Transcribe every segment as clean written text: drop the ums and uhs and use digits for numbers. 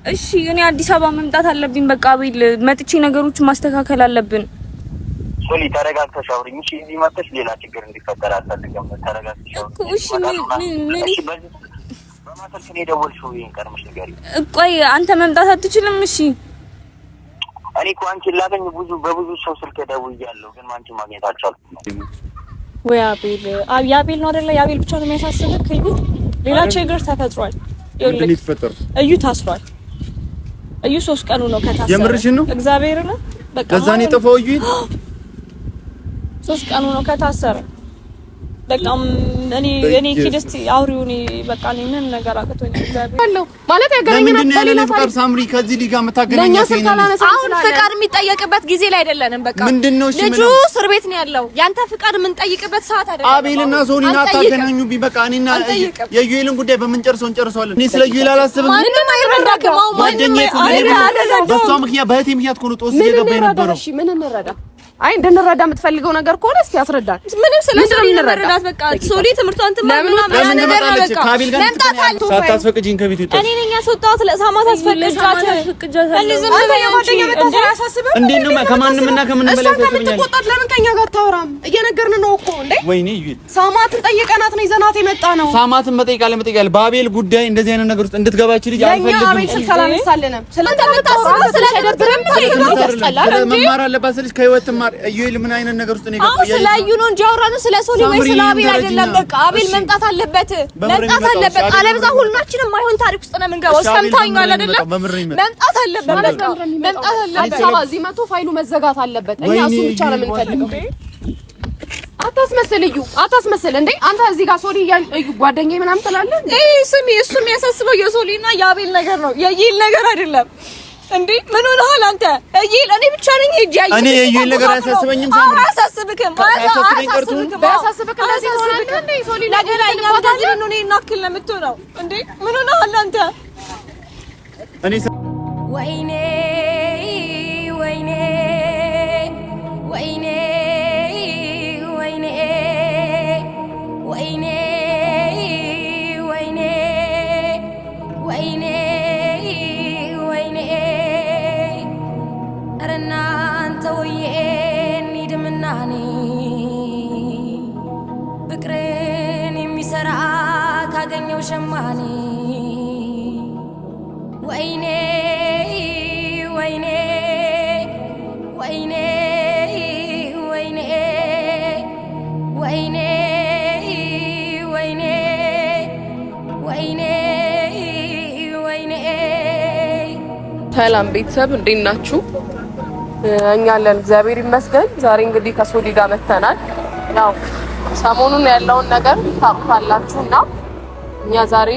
እሺ እኔ አዲስ አበባ መምጣት አለብኝ። በቃ አቤል መጥቼ ነገሮችን ማስተካከል አለብን። ሶሊ ተረጋግተሽ አውሪኝ። እሺ እዚህ መጥተሽ ሌላ ችግር እንዲፈጠር አልፈልግም። ተረጋግተሽ አውሪኝ። እሺ ምን በማሰልክ ነው የደወልሽው? ይሄን ቀርምሽ ንገሪ። ቆይ አንተ መምጣት አትችልም? እሺ እኔ እኮ አንቺን ላገኝ በብዙ ሰው ስልክ ደውያለሁ፣ ግን አንቺን ማግኘት አልቻልኩም። ወይ አቤል የአቤል ነው አይደለ? የአቤል ብቻ ነው የሚያሳስብህ? እዩ ሌላ ችግር ተፈጥሯል። እዩ ታስሯል። እዩ 3 ቀኑ ነው ከታሰረ። የምርሽን ነው? እግዚአብሔር ነው። በቃ ከዛኔ ጠፋው። እዩ 3 ቀኑ ነው ከታሰረ። በቃም እኔ ኪድስቲ አውሪውኒ በቃ ምን ነገር አቅቶኛል። እግዚአብሔር ማለት ያገናኘና በሌላ ፍቅር ሳምሪ ከዚህ ሊጋ መታገናኛ ሲና አሁን ፍቅር የሚጠየቅበት ጊዜ ላይ አይደለንም። በቃ ምንድነው? እሺ ልጁ እስር ቤት ነው ያለው። ያንተ ፍቅር የምንጠይቅበት ሰዓት አይደለም። አቤልና ሶሊና አታገናኙ። ቢበቃ እኔና የዩኤልን ጉዳይ በመንጨርሰው እንጨርሰዋለን። እኔ ስለ ዩኤል አላስብም። ምንም አይረዳከም። ማደኘት በሷ ምክንያት በእህቴ ምክንያት ኮኑ ጦስ እየገባ የነበረው እሺ ምን እንረዳ? አይ እንደነረዳ የምትፈልገው ነገር ከሆነ እስቲ አስረዳን። ምንም ስለዚህ እንረዳት። በቃ ሶሊ ትምህርቷን ትማርና ለምን ትመጣለች? ካቢል ጋር ሳታስፈቅጂኝ ከቤት ወጣ። እኔ ነኝ ያስወጣሁት። ለሳማት አስፈቅጃት እንዝም ጓደኛ መጣ ያሳስበ እንዴት ነው? ከማንም እና ከምን በላይ ተሰብኛል። ለምን ከኛ ጋር ታወራም? እየነገርን ነው እኮ እንዴ። ወይኔ ይል ሳማትን ጠይቀናት ነው ይዘናት የመጣ ነው። ሳማትን መጠይቃለ በአቤል ጉዳይ እንደዚህ አይነት ነገር ውስጥ እንድትገባች ልጅ አልፈልግም። አቤል ስልክ አላነሳልንም። ስለዚህ ተመጣጣው ስለደብረም ታስቀላል እንዴ መማር አለባት ልጅ ከህይወት ዩኤል ምን አይነት ነገር ውስጥ ነው የገባው? ስለ አዩ ነው እንጂ አወራነው ስለ ሶሊ ወይ ስለ አቤል አይደለም። በቃ አቤል መምጣት አለበት። አለበዛ ሁላችንም ማይሆን ታሪክ ውስጥ ነው የምንገባው። ሰምታኛል አይደለ? መምጣት አለበት። አዲስ አበባ እዚህ መቶ ፋይሉ መዘጋት አለበት። እኛ እሱ ብቻ ነው የምንፈልገው። አታስመስል እዩ፣ አታስመስል እንዴ አንተ እዚህ ጋር ሶሊ እዩ ጓደኛዬ ምናምን ትላለህ እንዴ? ስሚ እሱ የሚያሳስበው የሶሊና የአቤል ነገር ነው፣ የይል ነገር አይደለም። እንዴ ምን ሆነሃል አንተ? እይል እኔ ብቻ ነኝ ሄጄ ያየሁት። እኔ የይል ነገር አያሳስበኝም። ሳምሪ አያሳስብክም። እንዴ ሶሊ ነገር አይኛው እንደዚህ ነው። እኔ እናክል ነው የምትሆነው። እንዴ ምን ሆነሃል አንተ? እኔ ወይኔ ወይኔ ወይኔ ወይኔ ወይኔ ወይኔ ወይኔ ፍቅርን የሚሰራ ካገኘው ሸማኔ ወይኔ ወይኔ ወይኔ ወይኔ ወይኔ ወይኔ ወይኔ ወይኔ። ሰላም ቤተሰብ እንዴት ናችሁ? እኛ አለን እግዚአብሔር ይመስገን። ዛሬ እንግዲህ ከሶሊ ጋር መተናል። ያው ሰሞኑን ያለውን ነገር ታውቃላችሁና እኛ ዛሬ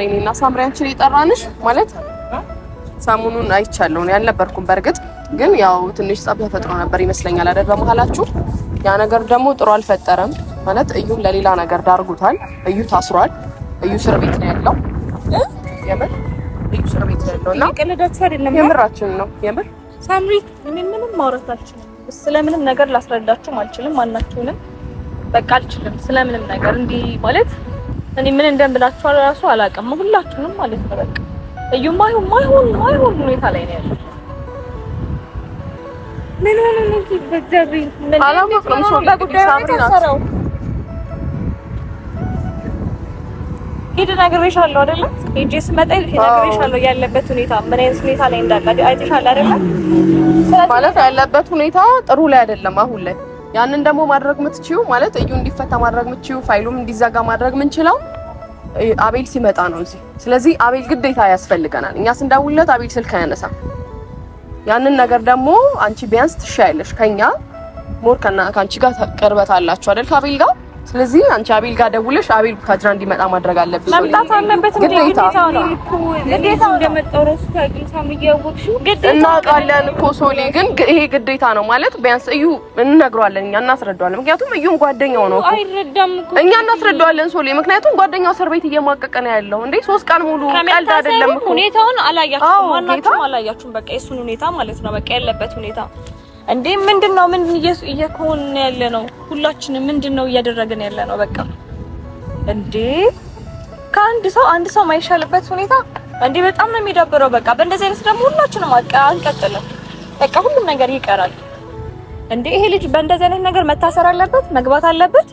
እኔና ሳምሪያችን የጠራንሽ ማለት ሰሞኑን አይቻለሁ ነው ያልነበርኩም። በርግጥ ግን ያው ትንሽ ጸብ ተፈጥሮ ነበር ይመስለኛል አይደል በመሃላችሁ። ያ ነገር ደግሞ ጥሩ አልፈጠረም ማለት እዩን ለሌላ ነገር ዳርጉታል። እዩ ታስሯል። እዩ እስር ቤት ነው ያለው። የምር እዩ እስር ቤት ነው ያለውና ቀለዳችሁ አይደለም የምራችን ነው የምር ሳምሪ እኔ ምንም ማውራት አልችልም። ስለምንም ነገር ላስረዳችሁም አልችልም። ማናችሁንም በቃ አልችልም ስለምንም ነገር እንዲህ ማለት እኔ ምን እንደምላችሁ ራሱ አላውቅም። ሁላችሁንም ማለት ነው በቃ እዩ ማይሆን ሁኔታ ላይ ነው ያለው። ምን ሆነ ነው በጀሪ ምን አላማክረም ሶሊ ሳምሪ ናቸው። ሄደ ነግሬሻለሁ አይደለ? ሄጄ ስመጣ ነግሬሻለሁ ያለበት ሁኔታ ምን አይነት ሁኔታ ላይ እንዳለ አይተሻል አይደለ? ማለት ያለበት ሁኔታ ጥሩ ላይ አይደለም አሁን ላይ። ያንን ደግሞ ማድረግ የምትችይው ማለት እዩ እንዲፈታ ማድረግ የምትችይው ፋይሉም እንዲዘጋ ማድረግ የምንችለው አቤል ሲመጣ ነው እዚህ። ስለዚህ አቤል ግዴታ ያስፈልገናል። እኛ ስንደውልለት አቤል ስልክ አያነሳም። ያንን ነገር ደግሞ አንቺ ቢያንስ ትሻያለሽ ከኛ ሞር ከአንቺ ጋር ቅርበት አላችሁ አይደል ከአቤል ጋር። ስለዚህ አንቺ አቤል ጋር ደውለሽ አቤል ካጅራ እንዲመጣ ማድረግ አለብሽ። መምጣት አለበት ግዴታ ነው። ግዴታ እንደመጣው ራሱ ከግልሳም እያወቅሽው ግዴታ እናውቃለን እኮ ሶሊ፣ ግን ይሄ ግዴታ ነው ማለት ቢያንስ እዩ እንነግረዋለን፣ እኛ እናስረዳዋለን። ምክንያቱም እዩም ጓደኛው ነው እኮ አይረዳም እኮ እኛ እናስረዳዋለን ሶሊ። ምክንያቱም ጓደኛው እስር ቤት እየማቀቀ ነው ያለው እንዴ 3 ቀን ሙሉ ቀልድ አይደለም እኮ። ሁኔታውን አላያችሁም፣ ማናችሁም አላያችሁም። በቃ የሱን ሁኔታ ማለት ነው በቃ ያለበት ሁኔታ እንዴ ምንድነው? ምን እየኮን ያለ ነው? ሁላችንም ምንድነው እያደረግን ያለ ነው? በቃ እንዴ አንድ ሰው ማይሻልበት ሁኔታ እንዴ በጣም ነው የሚደብረው። በቃ በእንደዚህ አይነት ደግሞ ሁላችንም አንቀጥልም። በቃ ሁሉም ነገር ይቀራል። እንዴ ይሄ ልጅ በእንደዚህ አይነት ነገር መታሰር አለበት፣ መግባት አለበት።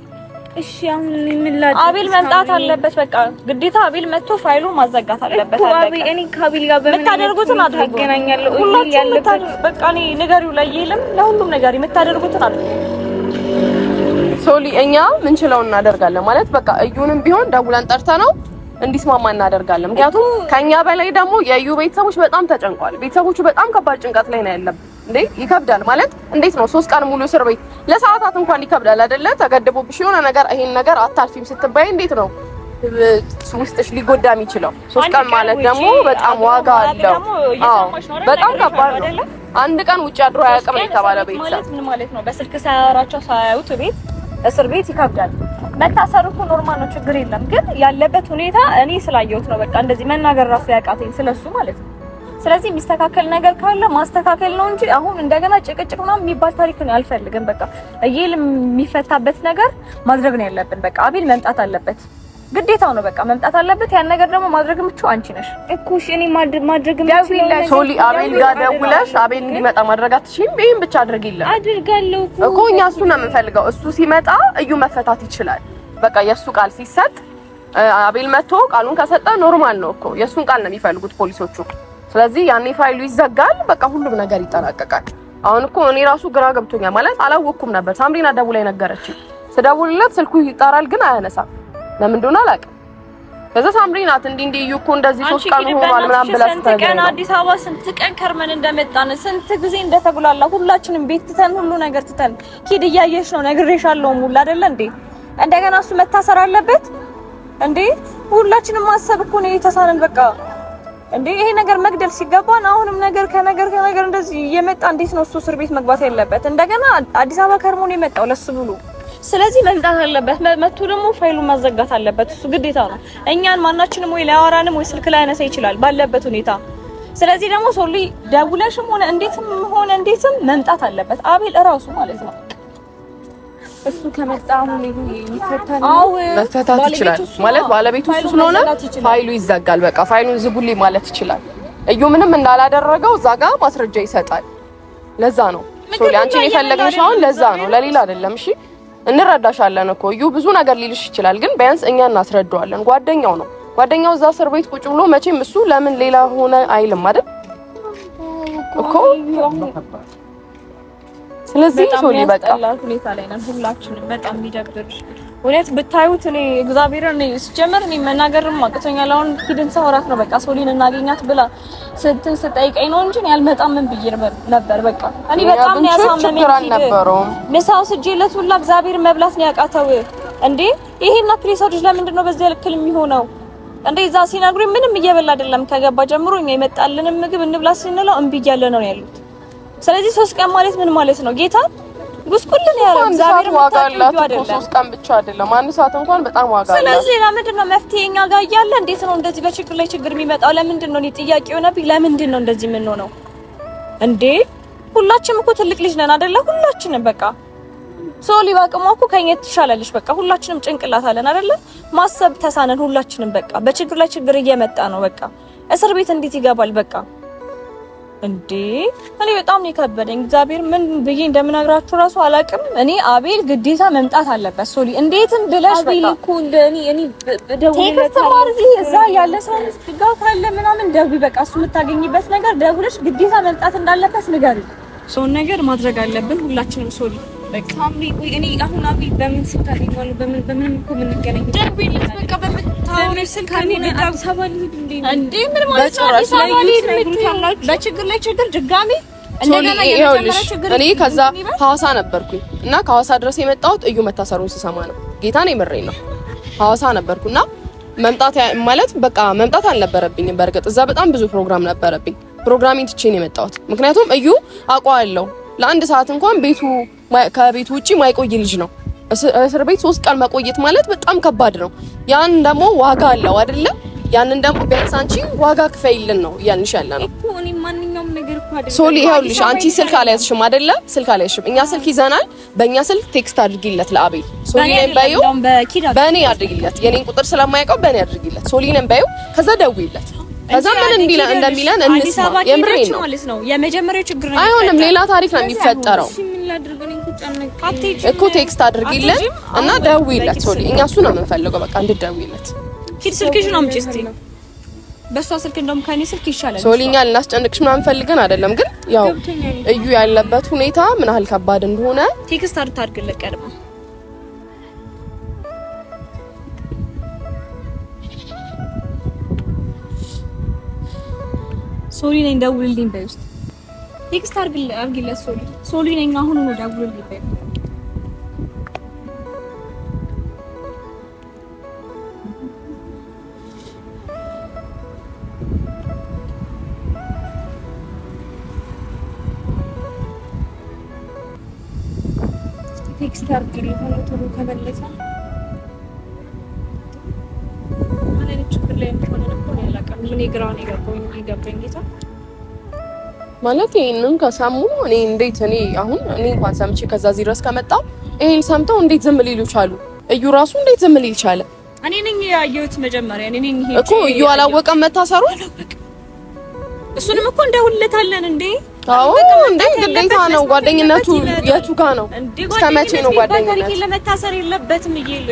እሺ አሁን ምን ላድርግ? አቤል መምጣት አለበት። በቃ ግዴታ አቤል መጥቶ ፋይሉን ማዘጋት አለበት። አቤል እኔ ከአቤል ጋር በምን የምታደርጉትን አገናኛለሁ። ሁላችሁም ያለበት በቃ እኔ ንገሪው ላይ ይልም ለሁሉም ነገር የምታደርጉትን አለ ሶሊ እኛ ምን ችለው እናደርጋለን ማለት በቃ እዩንም ቢሆን ደውለን ጠርተ ነው እንዲስማማ እናደርጋለን። ምክንያቱም ከኛ በላይ ደግሞ የዩ ቤተሰቦች በጣም ተጨንቋል። ቤተሰቦቹ በጣም ከባድ ጭንቀት ላይ ነው ያለው። እንዴ ይከብዳል ማለት እንዴት ነው 3 ቀን ሙሉ እስር ቤት ለሰዓታት እንኳን ይከብዳል አይደለ? ተገድቦብሽ የሆነ ነገር ይሄን ነገር አታልፊም ስትባይ እንዴት ነው ውስጥሽ ሊጎዳ የሚችለው? 3 ቀን ማለት ደግሞ በጣም ዋጋ አለው። አዎ በጣም ከባድ ነው። አንድ ቀን ውጭ አድሮ አያውቅም የተባለ ቤተሰብ ምን ማለት ነው? በስልክ ሳያወራቸው ሳያዩት ቤት እስር ቤት ይከብዳል። መታሰሩ እኮ ኖርማል ነው፣ ችግር የለም። ግን ያለበት ሁኔታ እኔ ስላየሁት ነው በቃ እንደዚህ መናገር ራሱ ያቃተኝ ስለሱ ማለት ነው። ስለዚህ የሚስተካከል ነገር ካለ ማስተካከል ነው እንጂ አሁን እንደገና ጭቅጭቅ ምናምን የሚባል ታሪክ ነው አልፈልግም። በቃ እየል የሚፈታበት ነገር ማድረግ ነው ያለብን። በቃ አቤል መምጣት አለበት፣ ግዴታው ነው። በቃ መምጣት አለበት። ያን ነገር ደግሞ ማድረግ የምትችው አንቺ ነሽ እኮ። እሺ እኔ ማድረግ የምችለው ሶሊ አቤል ጋር ደውለሽ አቤል እንዲመጣ ማድረግ አትችይም? ይሄን ብቻ አድርጊልን። አድርጋለሁ እኮ እኛ እሱ ነው የምንፈልገው። እሱ ሲመጣ እዩ መፈታት ይችላል። በቃ የሱ ቃል ሲሰጥ አቤል መጥቶ ቃሉን ከሰጠ ኖርማል ነው እኮ። የሱን ቃል ነው የሚፈልጉት ፖሊሶቹ። ስለዚህ ያኔ ፋይሉ ይዘጋል፣ በቃ ሁሉም ነገር ይጠናቀቃል። አሁን እኮ እኔ ራሱ ግራ ገብቶኛል ማለት አላወቅኩም ነበር። ሳምሪና ደውላ ነገረችኝ። ስደውልለት ስልኩ ይጣራል ግን አያነሳም። ለምን እንደሆነ አላውቅም። ከዛ ሳምሪ ናት እንዴ እዩ እኮ እንደዚህ 3 ቀን ሆኗል ምናምን ብላ ስንት ቀን አዲስ አበባ ስንት ቀን ከርመን እንደመጣን ስንት ጊዜ እንደተጉላላ ሁላችንም ቤት ትተን ሁሉ ነገር ትተን ኪድ እያየሽ ነው ነግሬሻለሁ ሙሉ አይደለ እንዴ? እንደገና እሱ መታሰር አለበት እንዴ? ሁላችንም ማሰብ እኮ ነው የተሳነን በቃ እንዴ ይሄ ነገር መግደል ሲገባን አሁንም ነገር ከነገር እንደዚህ እየመጣ እንዴት ነው እሱ እስር ቤት መግባት ያለበት? እንደገና አዲስ አበባ ከርሞ ነው የመጣው ለሱ ብሎ። ስለዚህ መምጣት አለበት። መጥቶ ደግሞ ፋይሉን ማዘጋት አለበት። እሱ ግዴታ ነው። እኛን ማናችንም ወይ ሊያወራንም ወይ ስልክ ላይ ያነሳ ይችላል ባለበት ሁኔታ። ስለዚህ ደግሞ ሶሊ ደውለሽም ሆነ እንዴትም መምጣት አለበት አቤል እራሱ ማለት ነው። እሱ ከመጣ አሁን ይፈታል። አዎ መፈታት ይችላል ማለት ባለቤቱ እሱ ስለሆነ ፋይሉ ይዘጋል። በቃ ፋይሉን ዝጉልኝ ማለት ይችላል። እዩ ምንም እንዳላደረገው እዛ ጋር ማስረጃ ይሰጣል። ለዛ ነው ሶሊ አንቺን የፈለግንሽ አሁን ለዛ ነው ለሌላ አይደለም። እሺ እንረዳሻለን እኮ እዩ ብዙ ነገር ሊልሽ ይችላል፣ ግን ቢያንስ እኛ እናስረዳዋለን። ጓደኛው ነው። ጓደኛው እዛ እስር ቤት ቁጭ ብሎ መቼም እሱ ለምን ሌላ ሆነ አይልም አይደል እኮ። ስለዚህ ሶሊ በቃ ሁኔታ ላይ ነን ሁላችንም። በጣም የሚደብር እውነት ብታዩት እኔ እግዚአብሔርን ሲጀመር እኔ መናገርም አቅቶኛል። አሁን ሂድን ሰውራት ነው በቃ ሶሊን እናገኛት ብላ ስጠይቀኝ ነው እንጂ ያልመጣም ምን ብዬ ነበር። በቃ እኔ በጣም ነው ያሳመመኝ። ምሳው ስጄለት ሁላ እግዚአብሔር መብላት ነው ያቃተው እንዴ። ይሄና ፕሬሳዶች ለምንድን ነው በዚህ ልክል የሚሆነው እንዴ? እዛ ሲነግሩኝ ምንም እየበላ አይደለም ከገባ ጀምሮ እኛ የመጣልንም ምግብ እንብላ ስንለው እምቢ እያለ ነው ያሉት። ስለዚህ 3 ቀን ማለት ምን ማለት ነው? ጌታ ጉስቁልን ያለው እግዚአብሔር መታጠብ አይደለም። 3 ቀን ብቻ አይደለም አንድ ሰዓት እንኳን በጣም ዋጋ አለው። ስለዚህ ለምንድን ነው መፍትሄኛ ጋር እያለ እንዴት ነው እንደዚህ በችግር ላይ ችግር የሚመጣው? ለምንድን ነው? እኔ ጥያቄ ሆነብኝ። ለምንድን ነው እንደዚህ ምን ነው እንዴ? ሁላችንም እኮ ትልቅ ልጅ ነን አይደለ? ሁላችንም በቃ ሶሊ ባቅሟ እኮ ከኛ ትሻላለሽ። በቃ ሁላችንም ጭንቅላት አለን አይደለ? ማሰብ ተሳነን ሁላችንም። በቃ በችግር ላይ ችግር እየመጣ ነው። በቃ እስር ቤት እንዴት ይገባል? በቃ እንዴ እኔ በጣም ነው የከበደኝ። እግዚአብሔር ምን ብዬ እንደምነግራችሁ ራሱ አላውቅም። እኔ አቤል ግዴታ መምጣት አለበት። ሶሊ እንዴትም ብለሽ አቤል እኮ እንደኔ ደውለሽ ተማርጂ እዛ ያለ ሰው ጋር ካለ ምናምን ደውይ። በቃ እሱ የምታገኝበት ነገር ደውለሽ ግዴታ መምጣት እንዳለበት ንገሪ። ሶን ነገር ማድረግ አለብን ሁላችንም ሶሊ በቃ ሳምሪ ቆይ እኔ አሁን አቤል በምን ስልክ አገኘዋለሁ? በምን እኮ ምን እንገናኝ? ደውይለት በቃ በምታወሪ ስልክ እኔ አዲስ አበባ ልሂድ እንዴ ምን ማለት ነው? አዲስ አበባ ልሂድ በችግር ላይ ችግር ድጋሚ እንደገና የመጀመሪያ ችግር። እኔ ከዛ ሐዋሳ ነበርኩኝ እና ከሐዋሳ ድረስ የመጣሁት እዩ መታሰሩን ስሰማ ነው። ጌታን የምሬን ነው። ሐዋሳ ነበርኩና መምጣት ማለት በቃ መምጣት አልነበረብኝም። በእርግጥ እዛ በጣም ብዙ ፕሮግራም ነበረብኝ። ፕሮግራሜን ትቼ ነው የመጣሁት። ምክንያቱም እዩ አውቀዋለሁ። ለአንድ ሰዓት እንኳን ከቤቱ ውጪ ማይቆይ ልጅ ነው። እስር ቤት 3 ቀን መቆየት ማለት በጣም ከባድ ነው። ያን ደግሞ ዋጋ አለው አይደለ? ያንን ደግሞ ቢያንስ አንቺ ዋጋ ክፈይልን ነው እያልንሽ ያለ ነው እኮ። እኔ ማንኛውም ነገር እኮ አይደለም ሶሊ። ይኸውልሽ አንቺ ስልክ አልያዝሽም አይደለ? ስልክ አልያዝሽም። እኛ ስልክ ይዘናል። በእኛ ስልክ ቴክስት አድርጊለት ለአቤል። ሶሊ ነን ባዩ በእኔ አድርጊለት። የኔን ቁጥር ስለማያውቀው በእኔ አድርጊለት። ሶሊ ነን ባዩ ከዛ ደውይለት ከዛ ምን እንደሚለን እንስማ። የምሬን ነው ማለት ነው። የመጀመሪያው ችግር ነው። አይሆንም፣ ሌላ ታሪክ ነው የሚፈጠረው እኮ። ቴክስት አድርጊልን እና ደውይለት ሶሊ። እኛ እሱ ነው የምንፈልገው። በቃ እንድትደውይለት። ሂድ ስልክሽን አምጪ እስቲ። በሷ ስልክ እንደውም ከኔ ስልክ ይሻላል። ሶሊ እኛ ልናስጨንቅሽ ምናምን ፈልገን አይደለም፣ ግን ያው እዩ ያለበት ሁኔታ ምን ያህል ከባድ እንደሆነ ቴክስት አድርግለት ቀድማ። ሶሊ ነኝ ደውልልኝ በይ ውስጥ ቴክስት አድርግለት ሶሊ ነኝ አሁን ነው ደውልልኝ በይ። ቴክስት አድርግልኝ ቶሎ ከመለሰ ማለት ችግር ላይ ሆነ ነው ያላቀም ምን ይግራው ነው ይገባኝ ጌታ ማለት ይሄንን ከሰሙ እኔ እንዴት እኔ እንኳን ሰምቼ ከዛ እዚህ ድረስ ከመጣው ይሄን ሰምተው እንዴት ዝም ሊሉ ቻሉ? እዩ ራሱ እንዴት ዝም ሊል ቻለ? እኔ ነኝ ያየሁት መጀመሪያ እኔ ነኝ ይሄ እኮ እዩ አላወቀም መታሰሩ። እሱንም እኮ እንደውልለታለን እንዴ? አዎ እንዴ ግዴታ ነው። ጓደኝነቱ የቱ ጋር ነው? እስከመቼ ነው ጓደኝነት? ለመታሰር የለበትም ይል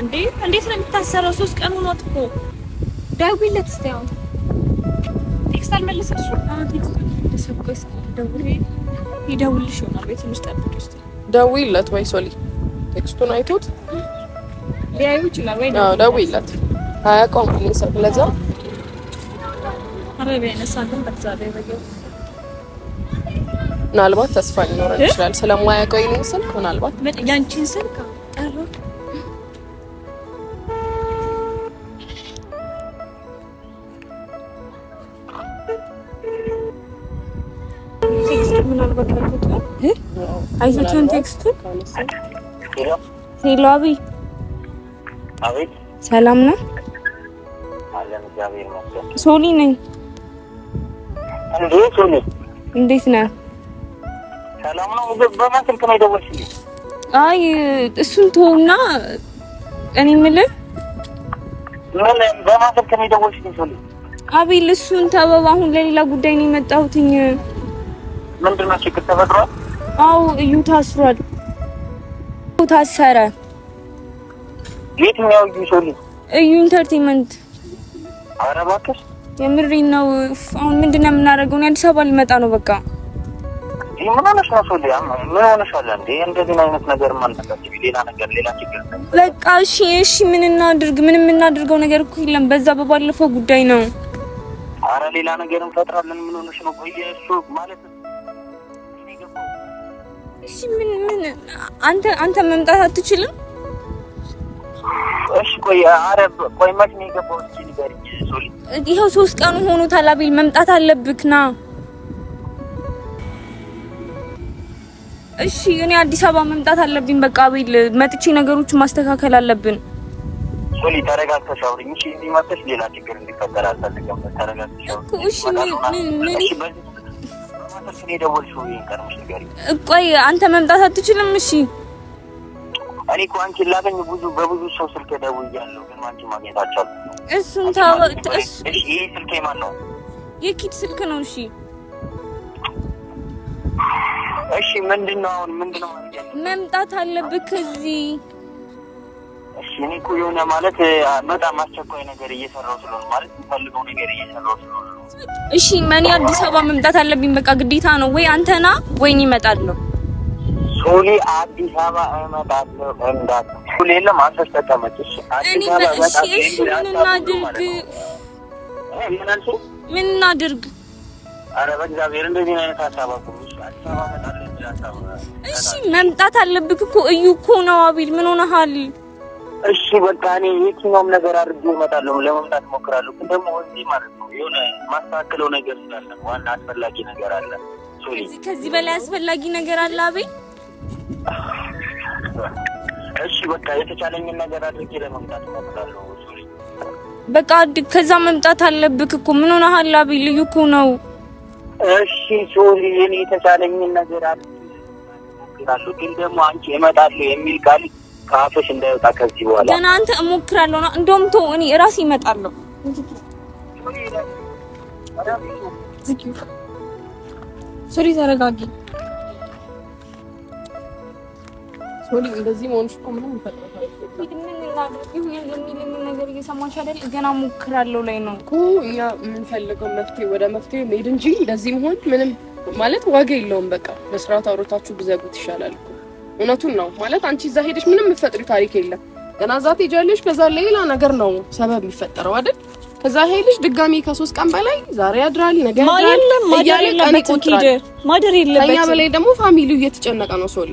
እንዴ? እንዴት ነው የሚታሰረው? 3 ቀን ሆኖት እኮ ደውይለት እስቲ። አሁን ቴክስት አልመለሰሽ? አዎ ቴክስት ሰብከስ ይደውልሽ ይሆናል። ቤት ትንሽ ጠብቂ እስቲ። ደውይለት ወይ ሶሊ ቴክስቱን አይቶት ሊያዩ ይችላል ወይ? አዎ ደውይለት። አያውቀውም እኔ ሰው ለዛ አረቤ ነሳንተን በዛሬ በየው ምናልባት ተስፋ ሊኖረን ይችላል ስለማያውቀው ይሄን ስልክ ምናልባት ያንቺን ስልክ ቀረ ቴክስት ምናልባት አልኩት አይዞችን ቴክስቱ ሄሎ አቢ አቤት ሰላም ነው አለን እግዚአብሔር ይመስገን ሶሊ ነኝ እንዴ ሶሊ እንዴት ነህ ሰላም ነው በማን ስልክ ነው የደወልሽልኝ አይ እሱን ተውና እኔ የምልህ ምን በማን ስልክ ነው የደወልሽልኝ ሶሊ አቤል እሱን ተወው አሁን ለሌላ ጉዳይ ነው የመጣሁትኝ ምንድን ነው ችግር ተፈጥሯል አው እዩ ታስሯል ታሰረ የትኛው እዩ ሶሊ እዩ ኢንተርቴይንመንት ኧረ እባክሽ የምሬን ነው አሁን ምንድነው የምናደርገው አዲስ አበባ ሊመጣ ነው በቃ ይሄ ምን ሆነሽ ነው ሶሊ ምን ሆነሻል እንዴ እንደዚህ አይነት ነገር ማለት ሌላ ችግር በቃ እሺ ምን እናድርግ ምንም እናድርገው ነገር እኮ የለም በዛ በባለፈው ጉዳይ ነው ኧረ ሌላ ነገር እንፈጥራለን ምን ሆነሽ ነው ቆይ እሱ ማለት እሺ ምን አንተ መምጣት አትችልም እሺ ቆይ ኧረ ቆይ መች ነው የገባው እስኪ ንገሪኝ ሶሊ ይኸው 3 ቀን ሆኖታል አቤል መምጣት አለብክ ና እሺ እኔ አዲስ አበባ መምጣት አለብኝ በቃ አቤል መጥቼ ነገሮችን ማስተካከል አለብን ሶሊ ተረጋግተሽ አውሪኝ እሺ እዚህ መጥተሽ ሌላ ችግር እንዲፈጠር አልፈልግም ተረጋግተሽ አውሪኝ እሺ ምን እኔ ደወልሽው ይቀርምሽ ንገሪኝ ቆይ አንተ መምጣት አትችልም እሺ እኔ እኮ አንቺን ላገኝ በብዙ ሰው ስልክ ደውያለሁ ግን አንቺ ማግኘት አልቻልኩም እሱን እሺ ይሄ ስልክ ማን ነው የኪድ ስልክ ነው እሺ እሺ ምንድነው ማለት ያለው መምጣት አለብህ ከዚህ እሺ እኔ እኮ የሆነ ማለት በጣም አስቸኳይ ነገር እየሰራሁ ስለሆነ ማለት የምፈልገው ነገር እየሰራሁ ስለሆነ እሺ ማን አዲስ አበባ መምጣት አለብኝ በቃ ግዴታ ነው ወይ አንተና ወይ እኔ እመጣለሁ ሶሊ አዲስ አበባ እመጣለሁ እንዳት ሶሊ የለም አንተስ ተቀመጥሽ አዲስ አበባ እመጣለሁ እሺ ምን እናድርግ ኧረ በእግዚአብሔር እንደዚህ አይነት ሀሳብ አቁም አዲስ አበባ እመጣለሁ እንዳታው እሺ መምጣት አለብህ እኮ እዩ እኮ ነው አቤል ምን ሆነሃል እሺ በቃ እኔ የትኛውም ነገር አድርጌ እመጣለሁ ለመምጣት እሞክራለሁ ግን ደግሞ እዚህ ማለት ነው የሆነ ማስተካከለው ነገር ስላለ ዋና አስፈላጊ ነገር አለ ሶሊ ከዚህ በላይ አስፈላጊ ነገር አለ አቤል እሺ በቃ የተቻለኝን ነገር አድርጌ ለመምጣት እሞክራለሁ ሶሊ በቃ ከዛ መምጣት አለብህ እኮ ምን ሆነሃል አቤል ልዩ እኮ ነው እሺ ሶሊ እኔ የተቻለኝን ነገር አድርጌ እሞክራለሁ ግን ደግሞ አንቺ እመጣለሁ የሚል ቃል ካፍሽ እንዳይወጣ ከዚህ በኋላ ገና አንተ እሞክራለሁ ነው እንደውም ተው እኔ ራሴ እመጣለሁ ሶሊ ተረጋጊ። ሶሊ እንደዚህ መሆንሽ እኮ ምንም ይፈጥራል። ነገር እየሰማሽ አይደል? ገና ሞክራለሁ ላይ ነው እኮ እኛ የምንፈልገው ወደ መፍትሄ መሄድ እንጂ እንደዚህ መሆን ምንም ማለት ዋጋ የለውም። በቃ በስርዓት አውርታችሁ ብዘጉት ይሻላል እኮ። እውነቱን ነው ማለት አንቺ እዛ ሄደሽ ምንም የምትፈጥሪው ታሪክ የለም። ገና እዛ ትሄጃለሽ፣ ከዛ ሌላ ነገር ነው ሰበብ የሚፈጠረው አይደል? ከዛ ሄልሽ ድጋሚ ከ3 ቀን በላይ ዛሬ ያድራል ነገ ያድራል ማደር የለበትም። ከኛ በላይ ደግሞ ፋሚሊው እየተጨነቀ ነው ሶሊ።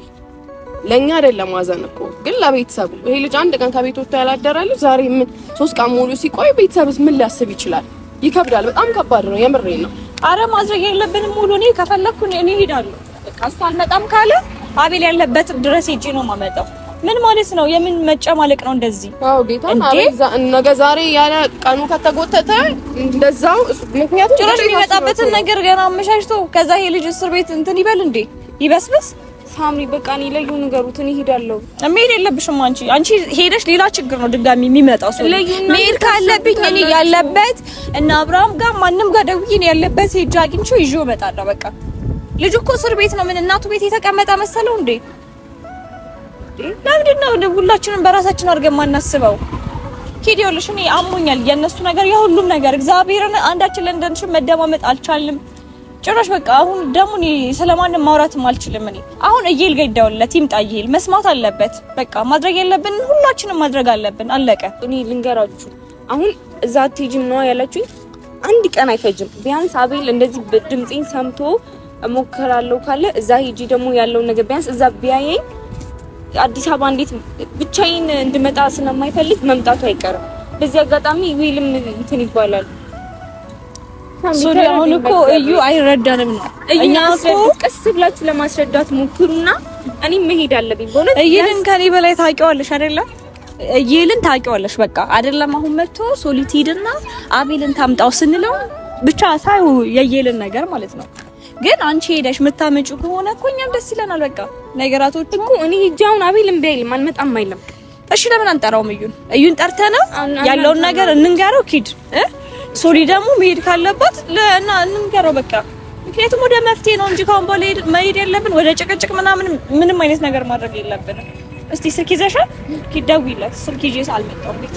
ለኛ አይደለም ማዘን እኮ ግን ለቤተሰቡ። ይሄ ልጅ አንድ ቀን ከቤት ወጥቶ ያላደራል ዛሬ ምን 3 ቀን ሙሉ ሲቆይ ቤተሰብስ ምን ሊያስብ ይችላል? ይከብዳል። በጣም ከባድ ነው። የምሬን ነው። አረ ማድረግ የለብንም ሙሉ እኔ ከፈለኩ እኔ እሄዳለሁ። በቃ እሱ አልመጣም ካለ አቤል ያለበት ድረስ ሄጄ ነው የማመጣው። ምን ማለት ነው? የምን መጨማለቅ ነው እንደዚህ? አዎ ጌታ አቤል ነገ ዛሬ ያለ ቀኑ ከተጎተተ እንደዛው ምክንያቱም ጭራሽ የሚመጣበትን ነገር ገና አመሻሽቶ ከዛ ይሄ ልጅ እስር ቤት እንትን ይበል እንዴ ይበስብስ። ሳምሪ በቃ እኔ ለዩ ንገሩት እኔ እሄዳለሁ። መሄድ የለብሽም አንቺ ሄደሽ ሌላ ችግር ነው ድጋሚ የሚመጣው። መሄድ ካለብኝ እኔ ያለበት እና አብርሃም ጋር ማንም ጋር ደውዬ ነው ያለበት ሄጄ አግኝቼው ይዤው እመጣለሁ። በቃ ልጅ እኮ እስር ቤት ነው። ምን እናቱ ቤት የተቀመጠ መሰለው እንዴ? ለምንድን ነው ሁላችንም በራሳችን አድርገን ማናስበው? ኪዲዮልሽ እኔ አሞኛል የነሱ ነገር የሁሉም ነገር እግዚአብሔርን አንዳችን ለእንደንሽ መደማመጥ አልቻልንም ጭራሽ። በቃ አሁን ደግሞ እኔ ስለማንም ማውራትም አልችልም። እኔ አሁን እየል ጋር ይደውልለት ይምጣ። እየል መስማት አለበት። በቃ ማድረግ ያለብን ሁላችንም ማድረግ አለብን። አለቀ። እኔ ልንገራችሁ አሁን እዛ አትሄጂም ነው ያላችሁኝ። አንድ ቀን አይፈጅም። ቢያንስ አቤል እንደዚህ ድምጼን ሰምቶ እሞክራለሁ ካለ እዛ ሂጂ ደግሞ ያለው ነገር ቢያንስ እዛ ቢያየኝ አዲስ አበባ እንዴት ብቻዬን እንድመጣ ስለማይፈልግ መምጣቱ አይቀርም። በዚህ አጋጣሚ ዊልም እንትን ይባላል። ሶሪ አሁን እኮ እዩ አይረዳንም ነው። እኛ እኮ ቀስ ብላችሁ ለማስረዳት ሞክሩና እኔ መሄድ አለብኝ። በእውነት እይልን ከኔ በላይ ታውቂዋለሽ አይደለ? እይልን ታውቂዋለሽ። በቃ አይደለም አሁን መጥቶ ሶሊቲድና አቤልን ታምጣው ስንለው ብቻ ሳይው የየልን ነገር ማለት ነው። ግን አንቺ ሄደሽ የምታመጪው ከሆነ እኮ እኛም ደስ ይለናል። በቃ ነገራቶች እኮ እኔ ሂጃውን አቤል እምቢ አይልም አልመጣም አይልም። እሺ ለምን አንጠራውም? እዩን ጠርተነው ያለውን ነገር እንንገረው። ኪድ ሶሊ ደግሞ መሄድ ካለባት ለና እንንገረው በቃ። ምክንያቱም ወደ መፍትሄ ነው እንጂ ካሁን በኋላ መሄድ የለብን ወደ ጭቅጭቅ ምንም አይነት ነገር ማድረግ የለብንም። እስቲ ስልክ ይዘሻል? ኪድ ደውይለት። ስልክ ይዤ አልመጣሁም ቤት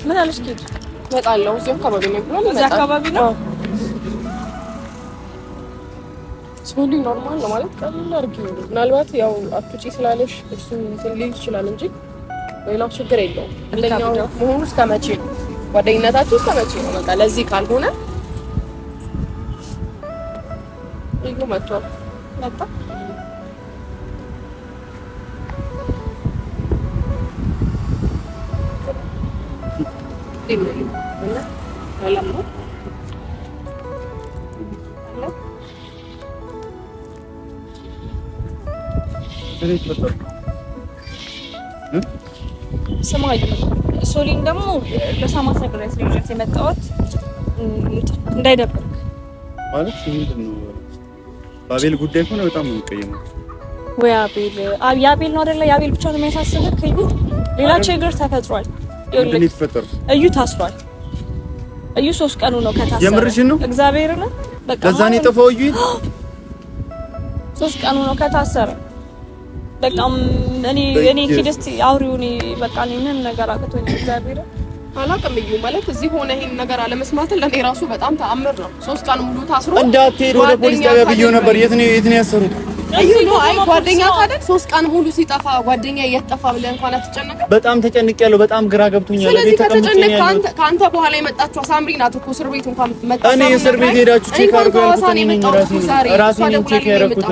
ምን አለሽ? ኪድ እመጣለሁ። እዚህ አካባቢ ነው ብሎ እዚህ አካባቢ ነው። ሶሊ ኖርማል ነው ማለት ቀላል አድርጊ። ምናልባት ያው አትጪ ስላለሽ እሱ እንትን ሊል ይችላል እንጂ ሌላው ችግር የለውም። እንደኛው መሆኑ እስከ መቼ ነው? ጓደኝነታችሁ እስከ መቼ ነው? በቃ ለዚህ ካልሆነ ይሄ መጥቷል መጣ ስማኝ ሶሊን ደግሞ ለሳማት ነገር ያስልጅት የመጣሁት እንዳይደብርክ ማለት ምንድን ነው? በአቤል ጉዳይ ከሆነ በጣም ነው የሚቀየመው። ወይ የአቤል ነው አይደለ? የአቤል ብቻ ነው የሚያሳስብህ። ሌላ ችግር ተፈጥሯል። ምንድን ነው የተፈጠረው? እዩ ታስሯል። እዩ 3 ቀኑ ነው ከታሰረ። የምርሽን ነው? እግዚአብሔርን በቃ ከዛ ነው የጠፋው። እዩ 3 ቀኑ ነው ከታሰረ። በቃ እኔ ኪድስቲ አውሪውኒ በቃ ምንም ነገር አቅቶኝ እግዚአብሔርን አላውቅም። እዩ ማለት እዚህ ሆነ ይሄን ነገር አለመስማት ለኔ ራሱ በጣም ተአምር ነው። 3 ቀን ሙሉ ታስሮ እንዳትሄድ ወደ ፖሊስ ጣቢያ ብዬው ነበር። የት ነው ያሰሩት? አይ ጓደኛ አይደል 3 ቀን ሙሉ ሲጠፋ ጓደኛ እየጠፋ ብለህ እንኳን አትጨነቅም? በጣም ተጨንቄያለሁ። በጣም ግራ ገብቶኛል። ስለዚህ ከተጨነቅ ካንተ በኋላ የመጣችው ሳምሪ ናት እኮ እስር ቤት እንኳን መጣ። እኔ እስር ቤት ሄዳችሁ ቼክ አድርጉ ያልኩት እኔ ራሴን ቼክ ያደረኩት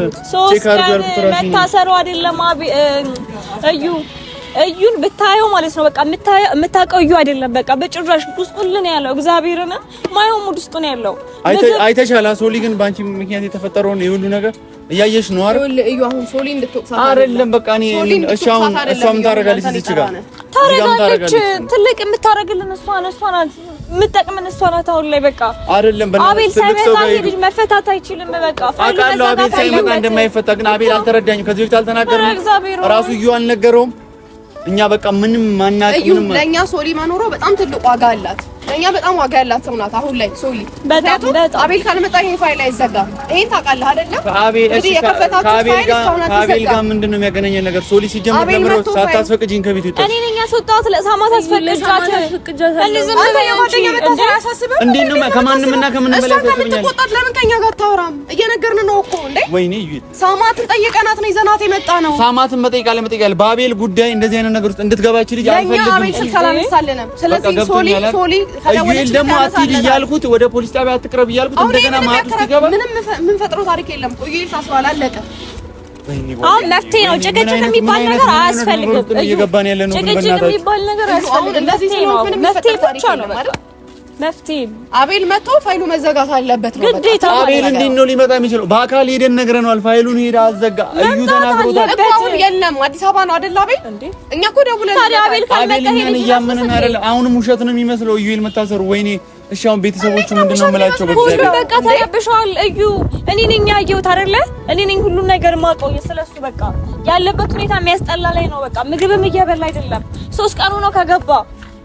መታሰሩ አይደለም እዩን ብታየው ማለት ነው በቃ የምታውቀው እዩ አይደለም። በቃ በጭራሽ ውስጡልን ያለው እግዚአብሔርን ማየው ሙድ ውስጥ ነው ያለው። አይተሻላ ሶሊ ግን ባንቺ ምክንያት የተፈጠረውን የሁሉ ነገር እያየሽ ነው አይደል? እዩ አሁን ሶሊ እንድትወቅሳት አይደለም በቃ እኔ እሷም ታረጋለች እዚህ ጋር ታረጋለች። ትልቅ የምታረግልን እሷ ናት፣ የምትጠቅመን እሷ ናት። አሁን ላይ በቃ አይደለም አቤል ሳይመጣ ልጅ መፈታት አይችልም። በቃ አውቃለሁ አቤል ሳይመጣ እንደማይፈታ ግን አቤል አልተረዳኝም። ከዚህ በፊት አልተናገረም ራሱ እዩ አልነገረውም። እኛ በቃ ምንም ማናቀንም ለኛ ሶሊ ማኖሮ በጣም ትልቅ ዋጋ አላት። ለኛ በጣም ዋጋ ያላት ሰው ናት። አሁን ላይ ሶሊ በጣም አቤል ካልመጣ ይሄ ፋይል አይዘጋም። ይሄን ታውቃለህ አይደለም? ከአቤል ጋር ምንድነው የሚያገናኘን ነገር? ሶሊ ሲጀምር ለምሮ ሳታስፈቅጂኝ ከቤት ይወጣ እኔ ነኝ ያስወጣሁት። ለሳማት አስፈቅጃት እኔ ዝም ብዬ ጓደኛ መጣ ያሳስበው እንዴት ነው ከማንም እና ከምንም በላይ ያሳስበኛል። ለምን ከኛ ጋር አታወራም? እየነገርን ነው እኮ እንዴ። ወይኔ ይይ ሳማትን ጠይቀናት ነው ይዘናት የመጣ ነው። ሳማትን መጠይቃለ በአቤል ጉዳይ እንደዚህ አይነት ነገር ውስጥ እንድትገባች ልጅ አልፈልግም። አቤል ስልክ አላነሳልንም። ስለዚህ ሶሊ ከደወለች ደግሞ አትሂድ እያልኩት ወደ ፖሊስ ጣቢያ አትቅረብ እያልኩት እንደገና ማጥ ውስጥ ይገባ። ምንም ምን ፈጥሮ ታሪክ የለም። ቆይ ታስሯል፣ አለቀ። አሁን መፍትሄ ነው። ጭቅጭቅ የሚባል ነገር አያስፈልግም። እየገባን ያለ ነው። ጭቅጭቅ የሚባል ነገር አያስፈልግም። መፍትሄ ብቻ ነው በቃ መፍትሄ። አቤል መጥቶ ፋይሉ መዘጋት አለበት ነው ግዴታ። አቤል እንዴት ነው ሊመጣ የሚችለው? በአካል ሄደን ነግረነዋል። ፋይሉን ሄዳ አዘጋ። እዩ ተናግሮታል እኮ አሁን የለም። አዲስ አበባ ነው አይደል አቤል? እኛ እኮ ደውለን ታዲያ አቤል ካልመጣ ሄደን እያመንን አይደል? አሁንም ውሸት ነው የሚመስለው እዩ መታሰሩ። ወይኔ እሺ አሁን ቤተሰቦቹ ምንድነው የምላቸው? በእግዚአብሔር በቃ ተረብሸዋል። እዩ እኔ ነኝ ያየሁት አይደለ? እኔ ነኝ ሁሉን ነገር ማውቀው ስለሱ። በቃ ያለበት ሁኔታ የሚያስጠላ ላይ ነው። በቃ ምግብም እየበላ አይደለም። 3 ቀኑ ነው ከገባ።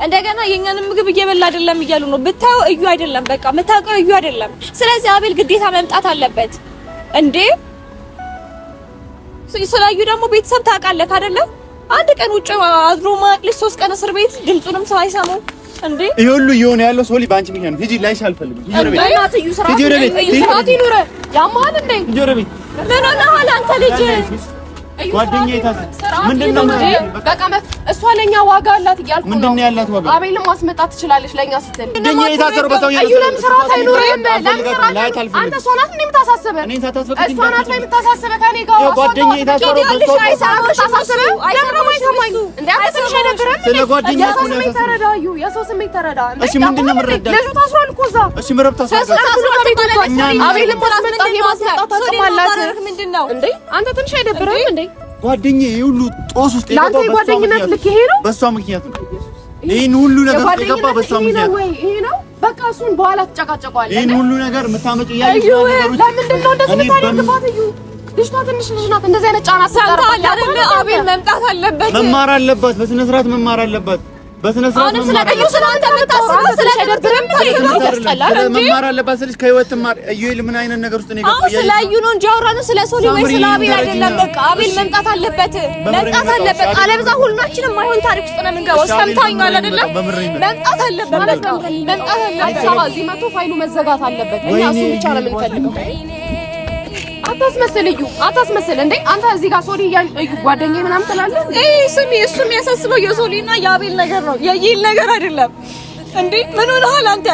እንደገና የኛንም ምግብ እየበላ አይደለም እያሉ ነው። ብታየው እዩ አይደለም። በቃ የምታውቀው እዩ አይደለም። ስለዚህ አቤል ግዴታ መምጣት አለበት እንዴ። ስለዩ ደግሞ ቤተሰብ ታውቃለህ አይደለ? አንድ ቀን ውጭ አድሮ ማቅልሽ 3 ቀን እስር ቤት ድምጹንም ሰው አይሰሙ እንዴ። ይሄ ሁሉ እየሆነ ያለው ሶሊ ባንቺ ምክንያት ነው። ሂጂ ላይሽ አልፈልግም። ሂጂ ወደ ቤት። ሂጂ ወደ ቤት። ይኑረ ያማል እንዴ። ሂጂ ወደ ቤት። ምን ሆነሃል አንተ ልጅ? ጓደኛዬ ምንድነው በቃ እሷ ለኛ ዋጋ አላት እያልኩ ነው። ምንድነው ያላት ዋጋ? አቤልን ማስመጣት ትችላለች ለኛ ስትል ጓደኛዬ የታሰረው በሰው ያለው ለምን ስራት አይኖርም? አንተ እሷ ናት እንዴ የምታሳስበህ? እኔን ሳታስፈቅጂ እሷ ናት ላይ የምታሳስበህ ከኔ ጋር ጓደኛዬ የታሰረው በሰው ታሳስበህ ለምን አይሰማኝ እንዴ? አንተ ትንሽ አይደብርም? ስለ ጓደኛዬ የሰው ስሜት ተረዳ እዩ፣ የሰው ስሜት ተረዳ። እሺ ምንድነው የምረዳው? ልጁ ታስሯል እኮ እዛ። እሺ ምረብ ታስሯል። አቤልን ማስመጣት የማስመጣት አቅም አላት ምንድነው እንዴ? አንተ ትንሽ አይደብርም እንዴ? ጓደኛዬ ሁሉ ጦስ ውስጥ የገባው ጓደኝነት ልክ ይሄ ነው። በሷ ምክንያት ነው። ይሄን ሁሉ ነገር ውስጥ የገባው በሷ ምክንያት ነው። ይሄ ነው በቃ። እሱን በኋላ ትጨቃጨቀዋለህ። ይሄን ሁሉ ነገር የምታመጪ ያይሽ ነገሮች ለምንድን ነው እንደዚህ የምታደርግባት? እዩ ልጅቷ ትንሽ ልጅ ናት። እንደዚህ አይነት ጫና ሰጣለህ አይደል? አቤል መምጣት አለበት፣ መማር አለባት፣ በስነ ስርዓት መማር አለባት። በስነ ስርዓት መማር አለባት። ስለአንተ የምታስበው ስለደብረም መማር አለባት ስልሽ ከህይወት ትማር። እዩ ምን አይነት ነገር ውስጥ ነው የገባው? ስለ እዩ ነው እንጂ አውራን ስለ ሶሊ ወይ ስለ አቤል አይደለም። በቃ አቤል መምጣት አለበት፣ መምጣት አለበት። አለበዛ ሁላችንም ማይሆን ታሪክ ውስጥ ነው የምንገባው። ሰምታኛል አይደለም? መምጣት አለበት፣ በቃ መምጣት አለበት። እዚህ መቶ ፋይሉ መዘጋት አለበት። እኛ እሱን ብቻ ነው የምንፈልገው። አታስመስል እዩ፣ አታስመስል እንዴ አንተ እዚህ ጋር ሶሊ እዩ ጓደኛዬ ምናምን ትላለህ። ስሚ እሱ የሚያሳስበው የሶሊና የአቤል ነገር ነው፣ የይል ነገር አይደለም እንዴ። ምን ሆነሃል አንተ?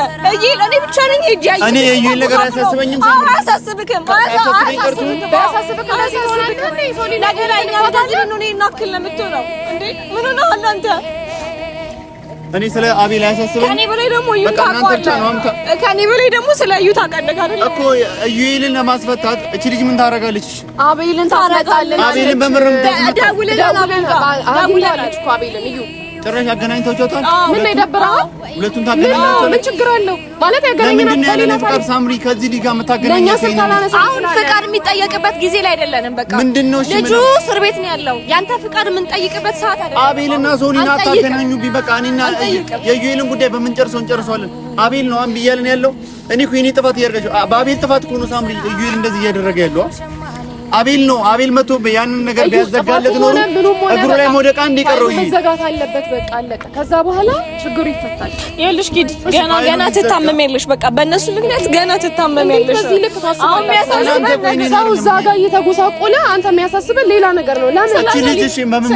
ይል እኔ ብቻ ነኝ እጂ ያይ እኔ የይል ነገር አያሳስበኝም። አያሳስብክም፣ ሶሊ ነገር አይኛ ወዳጅ ነው። እኔ እናክል ነው የምትሆነው እንዴ። ምን ሆነሃል አንተ? እኔ ስለ አቤል አያሳስበኝም። ከኔ በላይ ደግሞ እዩ ታውቃለህ። ከኔ በላይ ደግሞ ስለ እዩ ታውቃለህ አይደል እኮ። እዩልን ለማስፈታት እቺ ልጅ ምን ታረጋለች? አቤልን ታስመጣለች። አቤልን በምርም ደውላለች እኮ አቤልን እዩ ጭራሽ አገናኝታችኋል። ምን ላይ ደብረሃል? ሁለቱም ታገናኛችሁ። ምን ችግር አለው ማለት ያገናኛችሁ? ለምንድን ነው ያለነው ፍቃድ ሳምሪ ከዚህ ልጅ ጋር የምታገናኛችሁ? አሁን ፍቃድ የሚጠየቅበት ጊዜ ላይ አይደለንም። በቃ ምንድነው? እሺ ልጁ እስር ቤት ነው ያለው። ያንተ ፍቃድ የምንጠይቅበት ሰዓት አይደለም። አቤልና ሶሊና አታገናኙብኝ። በቃ እኔና የዩኤልን ጉዳይ በምንጨርሰው እንጨርሰዋለን። አቤል ነው አምቢ እያለን ያለው። እኔ እኮ የኔ ጥፋት እያደረገች በአቤል ጥፋት እኮ ነው ሳምሪ ዩኤል እንደዚህ እያደረገ ያለው። አቤል ነው አቤል መቶ ያንን ነገር ቢያዘጋለት ነው እግሩ ላይ መውደቅ አንድ ይቀረው መዘጋት አለበት። በቃ አለቀ። ከዛ በኋላ ችግሩ ይፈታል። ይኸውልሽ ኪድ ገና ትታመሚያለሽ። በቃ በእነሱ ምክንያት ገና ትታመሚያለሽ። በዚህ ልክ ታስባለሽ። ሰው እዛ ጋር እየተጎሳቆለ አንተ የሚያሳስበን ሌላ ነገር ነው። ለምን እቺ ልጅ እሺ በምን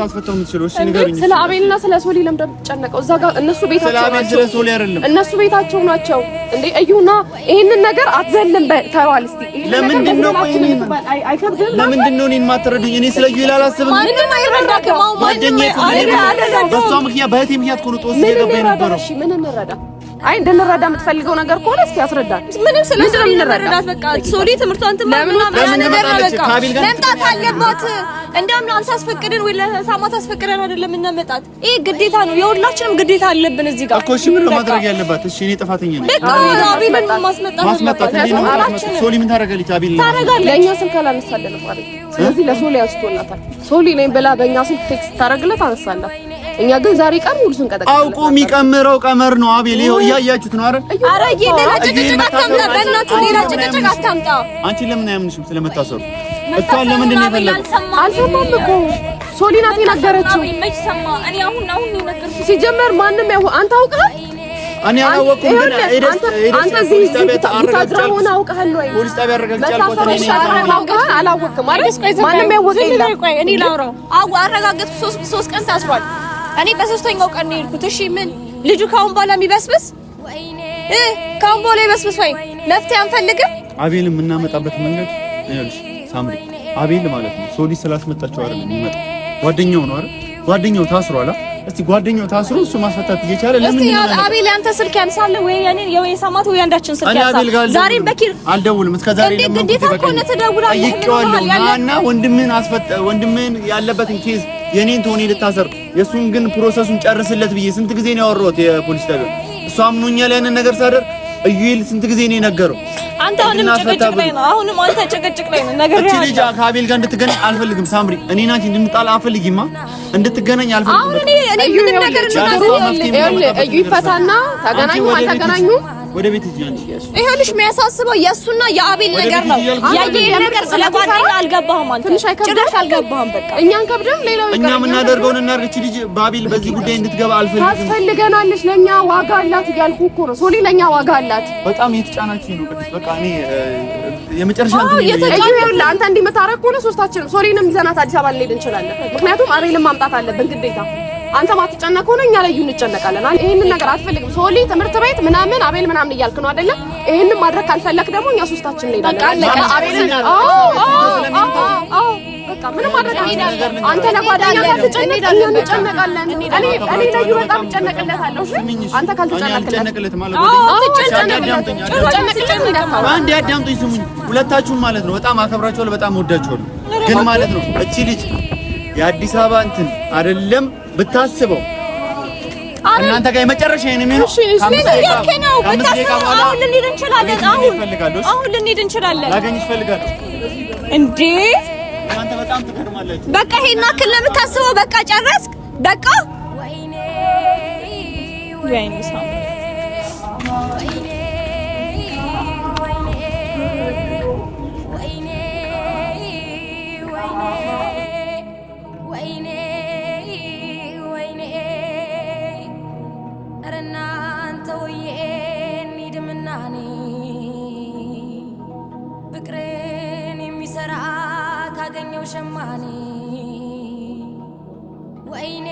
ታስፈተው የምትችለው? እሺ ንገሩኝ። ስለ አቤልና ስለ ሶሊ ለምን እንደምትጨነቀው? እዛ ጋር እነሱ ቤታቸው ናቸው። ስለ አቤል ስለ ሶሊ አይደለም። እነሱ ቤታቸው ናቸው እንዴ? እዩና ይሄንን ነገር አትዘልም ተባል እስቲ። ለምንድን ነው ለምንድን ነው እኔን ማትረዱኝ? እኔ ስለ ዩል አላስብም። ምንም አይረዳከም። ጓደኛዬ በሷ ምክንያት በእህቴ ምክንያት ኮሎ ጦስ እየገባ የነበረው እሺ ምን እንረዳ? አይ እንድንረዳ የምትፈልገው ነገር ከሆነ እስኪ አስረዳን። ምንም ስለዚህ እንረዳት። በቃ ሶሊ ትምህርቷን ትማር ነገር ነው። በቃ መምጣት አለባት። እንደውም አንተ አስፈቅደን ወይ ለሳማት አስፈቅደን አይደለም እናመጣት። ይሄ ግዴታ ነው። የሁላችንም ግዴታ አለብን እዚህ ጋር እኮ። እሺ ምን ነው ማድረግ ያለባት? እሺ እኔ ጥፋተኛ ነኝ። በቃ አቤልን ማስመጣት ሶሊ ምን ታደርጋለች? አቤል ለእኛ ስልክ አላነሳለንም ማለት ስለዚህ ለሶሊ አንስቶላታል። ሶሊ ነኝ ብላ በእኛ ስልክ ቴክስት ታደርግለት አነሳላት። እኛ ግን ዛሬ ቀን ሙሉ ስንቀጠቀጥ አውቆ የሚቀምረው ቀመር ነው። አቤል ይኸው እያያችሁት ነው አይደል? ኧረ ሌላ ጭቅጭቅ አታምጣ፣ በእናትህ ሌላ ጭቅጭቅ አታምጣ። አንቺ ለምን አያምንሽም ስለመታሰሩ? እሷን ለምንድን ነው የፈለገው? አልሰማም እኮ ሶሊ ናት የነገረችው። መች ሰማ? እኔ አሁን ነው የነገርኩት። ሲጀመር ማንም ያው አንተ አውቀሃል። እኔ አላወቅኩም። ግን አንተ እዚህ ታድራውን አውቀሃል ወይ? ፖሊስ ጣቢያ አረጋግጫለሁ። አላወቅም ማለት ማንም ያወቀ የለም። ቆይ እኔ ላውራው አረጋገጥኩ። ሶስት ቀን ታስሯል። እኔ በሶስተኛው ቀን ነው የሄድኩት። እሺ ምን ልጁ ካሁን በኋላ የሚበስብስ ካሁን በኋላ ይበስብስ ወይ መፍትሄ አንፈልግም። አቤል የምናመጣበት መንገድ ይኸውልሽ ሳምሪ፣ አቤል ማለት ነው ሶሊ ስላስመጣቸው አይደለም የሚመጣ ጓደኛው ነው አይደል? ጓደኛው ታስሯል። እስቲ ጓደኛው ታስሮ እሱ ማስፈታት እየቻለ ለምን ነው አቤል ያንተ ስልክ ያንሳል ወይ እኔ የወይ ሰማት ወይ አንዳችን ስልክ ያንሳል? ዛሬም በኪር አልደውልም። እስከ ዛሬ ለምን ግዴታ እኮ ነው ትደውላለህ። እና ወንድምህን ያለበትን ኬዝ የኔን ተሆኔ ልታሰር የሱን ግን ፕሮሰሱን ጨርስለት ብዬ ስንት ጊዜ ነው ያወራሁት የፖሊስ ጣቢያ። እሱ አምኖኛል ያንን ነገር ሳደር እዩል ስንት ጊዜ ነው የነገረው። አንተ አሁንም ጭቅጭቅ ላይ ነው። አሁንም አንተ ጭቅጭቅ ላይ ነው ነገር ያለው። እቺ ልጅ ከአቤል ጋር እንድትገናኝ አልፈልግም ሳምሪ። እኔና አንቺ እንድንጣላ አልፈልግማ። እንድትገናኝ አልፈልግም። አሁን እኔ ምንም ነገር እዩ ይፈታና ተገናኙ አልተገናኙ ወደ ቤት ሂጂ አንቺ። ይኸውልሽ የሚያሳስበው የእሱና የአቤል ነገር ነው። ያየህ ነገር ስለ ጓደኛ አልገባህም አንተ ጭራሽ አልገባህም። በቃ እኛን ከብደም ሌላው እኛ የምናደርገውን እናድርግ። እቺ ልጅ በአቤል በዚህ ጉዳይ እንድትገባ አልፈልግም። ታስፈልገናለች። ለኛ ዋጋ አላት እያልኩ እኮ ነው። ሶሊ ለኛ ዋጋ አላት። በጣም እየተጫናችኝ ነው ቅድስት። በቃ እኔ የመጨረሻ እንትን አንተ እንዲህ የምታረግ ከሆነ ሶስታችንም ሶሊንም ይዘናት አዲስ አበባ ልንሄድ እንችላለን። ምክንያቱም አቤልን ማምጣት አለብን ግዴታ። አንተ ማትጨነቅ ከሆነ እኛ ላይ እንጨነቃለን። ይሄንን ነገር አትፈልግም። ሶሊ ትምህርት ቤት ምናምን አቤል ምናምን እያልክ ነው አይደለ? ይሄንን ማድረግ ካልፈለክ ደግሞ እኛ ሶስታችን እንሄዳለን። በቃ አቤልን በቃ ምንም ማድረግ አይደለም። አንተ ለጓደኛ ካልተጨነቅ እኛ እንጨነቃለን። እኔ ለዩ በጣም እጨነቅለታለሁ። አንተ ካልተጨነቅለት ማለት ነው። አንዴ አዳምጡኝ ስሙኝ፣ ሁለታችሁም ማለት ነው። በጣም አከብራችኋለሁ፣ በጣም ወዳችኋለሁ። ግን ማለት ነው እቺ ልጅ የአዲስ አበባ እንትን አይደለም ብታስበው እናንተ ጋር የመጨረሻ የኔ ነው። እሺ አሁን ልንሄድ እንችላለን። አሁን ልንሄድ እንችላለን። ላገኝሽ እፈልጋለሁ እንዴ! እናንተ በጣም ትገርማላችሁ። በቃ ይሄን አክል ለምታስበው በቃ ጨረስክ። በቃ ወይኔ ሳም ሸማኔ ወይኔ